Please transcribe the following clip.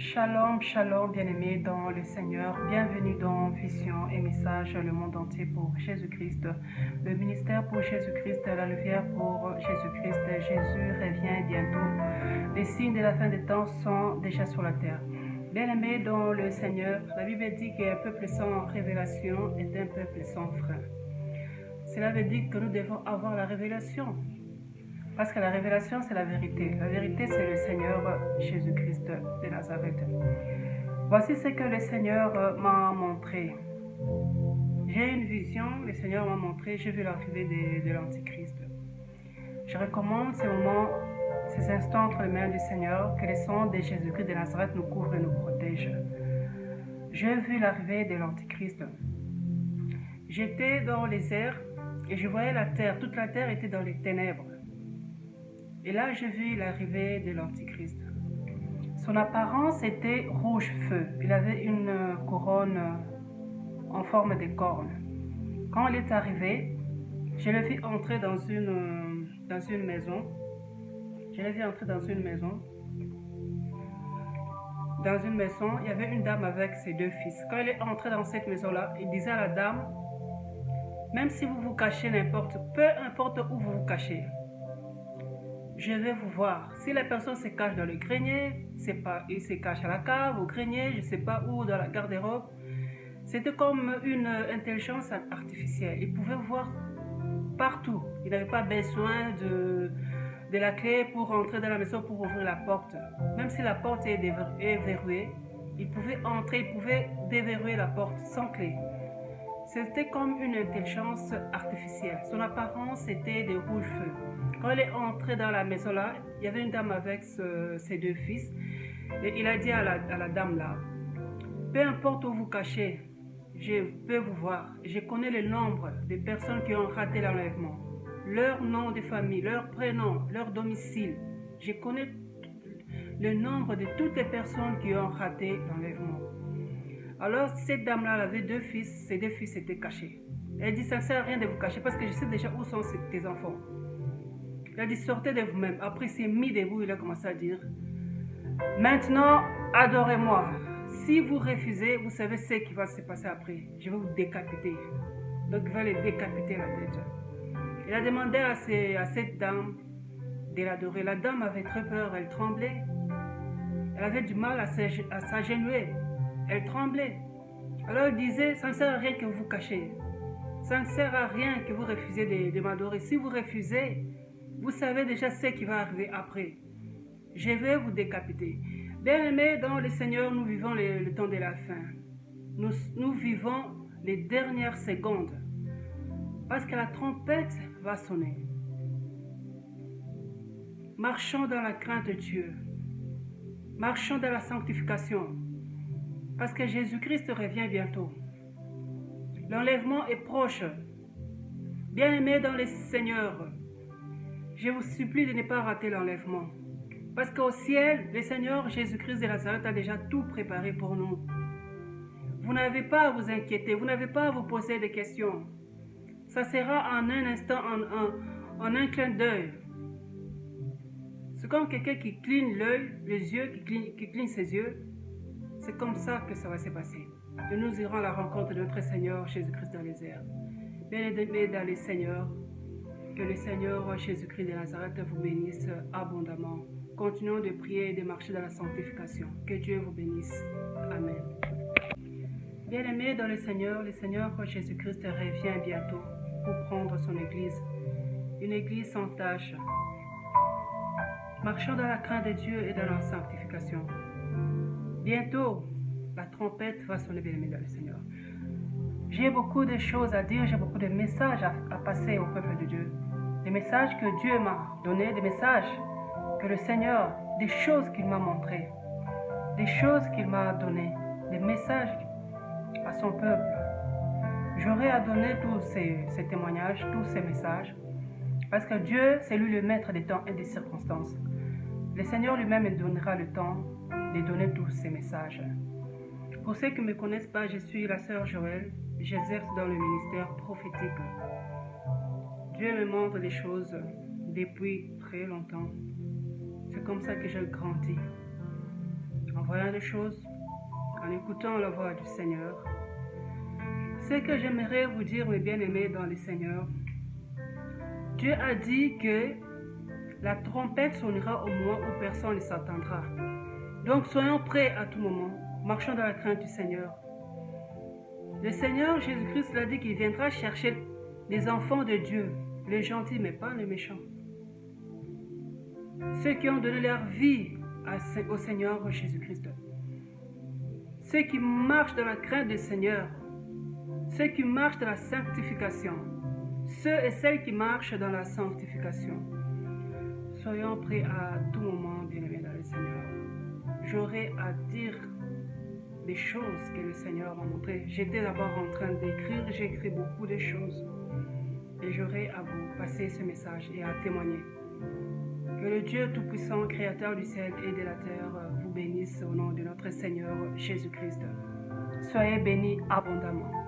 Shalom, shalom, bien-aimés dans le Seigneur. Bienvenue dans Vision et Message, le monde entier pour Jésus-Christ. Le ministère pour Jésus-Christ, la lumière pour Jésus-Christ. Jésus revient bientôt. Les signes de la fin des temps sont déjà sur la terre. Bien-aimés dans le Seigneur, la Bible dit qu'un peuple sans révélation est un peuple sans frein. Cela veut dire que nous devons avoir la révélation. Parce que la révélation, c'est la vérité. La vérité, c'est le Seigneur Jésus-Christ de Nazareth. Voici ce que le Seigneur m'a montré. J'ai une vision, le Seigneur m'a montré, j'ai vu l'arrivée de l'Antichrist. Je recommande ces moments, ces instants entre les mains du Seigneur, que le sang de Jésus-Christ de Nazareth nous couvre et nous protège. J'ai vu l'arrivée de l'Antichrist. J'étais dans les airs et je voyais la terre. Toute la terre était dans les ténèbres. Et là, j'ai vu l'arrivée de l'Antichrist. Son apparence était rouge-feu. Il avait une couronne en forme de corne. Quand il est arrivé, je l'ai vu entrer dans une maison. Je l'ai vu entrer dans une maison. Dans une maison, il y avait une dame avec ses deux fils. Quand il est entré dans cette maison-là, il disait à la dame, même si vous vous cachez peu importe où vous vous cachez, je vais vous voir. Si la personne se cache dans le grenier, il se cache à la cave, au grenier, je ne sais pas où, dans la garde-robe. C'était comme une intelligence artificielle. Il pouvait voir partout. Il n'avait pas besoin de la clé pour entrer dans la maison, pour ouvrir la porte. Même si la porte est verrouillée, il pouvait entrer, il pouvait déverrouiller la porte sans clé. C'était comme une intelligence artificielle. Son apparence était de rouge-feu. Quand il est entré dans la maison là, il y avait une dame avec ses deux fils. Et il a dit à la dame là, peu importe où vous cachez, je peux vous voir. Je connais le nombre de personnes qui ont raté l'enlèvement. Leur nom de famille, leur prénom, leur domicile. Je connais le nombre de toutes les personnes qui ont raté l'enlèvement. Alors, cette dame-là avait deux fils, ses deux fils étaient cachés. Elle dit, ça ne sert à rien de vous cacher parce que je sais déjà où sont tes enfants. Elle a dit, sortez de vous-même. Après, il s'est mis debout, il a commencé à dire, maintenant, adorez-moi. Si vous refusez, vous savez ce qui va se passer après. Je vais vous décapiter. Donc, il va les décapiter la tête. Il a demandé à cette dame de l'adorer. La dame avait très peur, elle tremblait. Elle avait du mal à s'agenouiller. Elle tremblait. Alors il disait, ça ne sert à rien que vous vous cachez. Ça ne sert à rien que vous refusiez de m'adorer. Si vous refusez, vous savez déjà ce qui va arriver après. Je vais vous décapiter. Bien-aimés, dans le Seigneur, nous vivons le temps de la fin. Nous vivons les dernières secondes. Parce que la trompette va sonner. Marchons dans la crainte de Dieu. Marchons dans la sanctification. Parce que Jésus-Christ revient bientôt. L'enlèvement est proche. Bien-aimés dans le Seigneur, je vous supplie de ne pas rater l'enlèvement. Parce qu'au ciel, le Seigneur Jésus-Christ de Nazareth a déjà tout préparé pour nous. Vous n'avez pas à vous inquiéter, vous n'avez pas à vous poser des questions. Ça sera en un instant, en un clin d'œil. C'est comme quelqu'un qui cligne l'œil, les yeux, qui cligne ses yeux. C'est comme ça que ça va se passer. Et nous irons à la rencontre de notre Seigneur Jésus-Christ dans les airs. Bien-aimés dans les Seigneurs, que le Seigneur Jésus-Christ de Nazareth vous bénisse abondamment. Continuons de prier et de marcher dans la sanctification. Que Dieu vous bénisse. Amen. Bien-aimés dans le Seigneur Jésus-Christ revient bientôt pour prendre son Église. Une Église sans tâche. Marchons dans la crainte de Dieu et dans la sanctification. Bientôt, la trompette va sonner, bien-aimés dans le Seigneur. J'ai beaucoup de choses à dire, j'ai beaucoup de messages à passer au peuple de Dieu. Des messages que Dieu m'a donnés, des messages que le Seigneur, des choses qu'il m'a montrées, des choses qu'il m'a données, des messages à son peuple. J'aurai à donner tous ces témoignages, tous ces messages, parce que Dieu, c'est lui le maître des temps et des circonstances. Le Seigneur lui-même me donnera le temps de donner tous ces messages. Pour ceux qui ne me connaissent pas, je suis la sœur Joël. J'exerce dans le ministère prophétique. Dieu me montre des choses depuis très longtemps. C'est comme ça que j'ai grandi. En voyant des choses, en écoutant la voix du Seigneur. Ce que j'aimerais vous dire, mes bien-aimés dans le Seigneur, Dieu a dit que la trompette sonnera au moment où personne ne s'attendra. Donc soyons prêts à tout moment, marchons dans la crainte du Seigneur. Le Seigneur Jésus-Christ l'a dit qu'il viendra chercher les enfants de Dieu, les gentils mais pas les méchants. Ceux qui ont donné leur vie au Seigneur Jésus-Christ. Ceux qui marchent dans la crainte du Seigneur. Ceux qui marchent dans la sanctification. Ceux et celles qui marchent dans la sanctification. Soyons prêts à tout moment, bien-aimés dans le Seigneur. J'aurai à dire des choses que le Seigneur m'a montrées. J'étais d'abord en train d'écrire, j'ai écrit beaucoup de choses. Et j'aurai à vous passer ce message et à témoigner. Que le Dieu Tout-Puissant, Créateur du ciel et de la terre, vous bénisse au nom de notre Seigneur Jésus-Christ. Soyez bénis abondamment.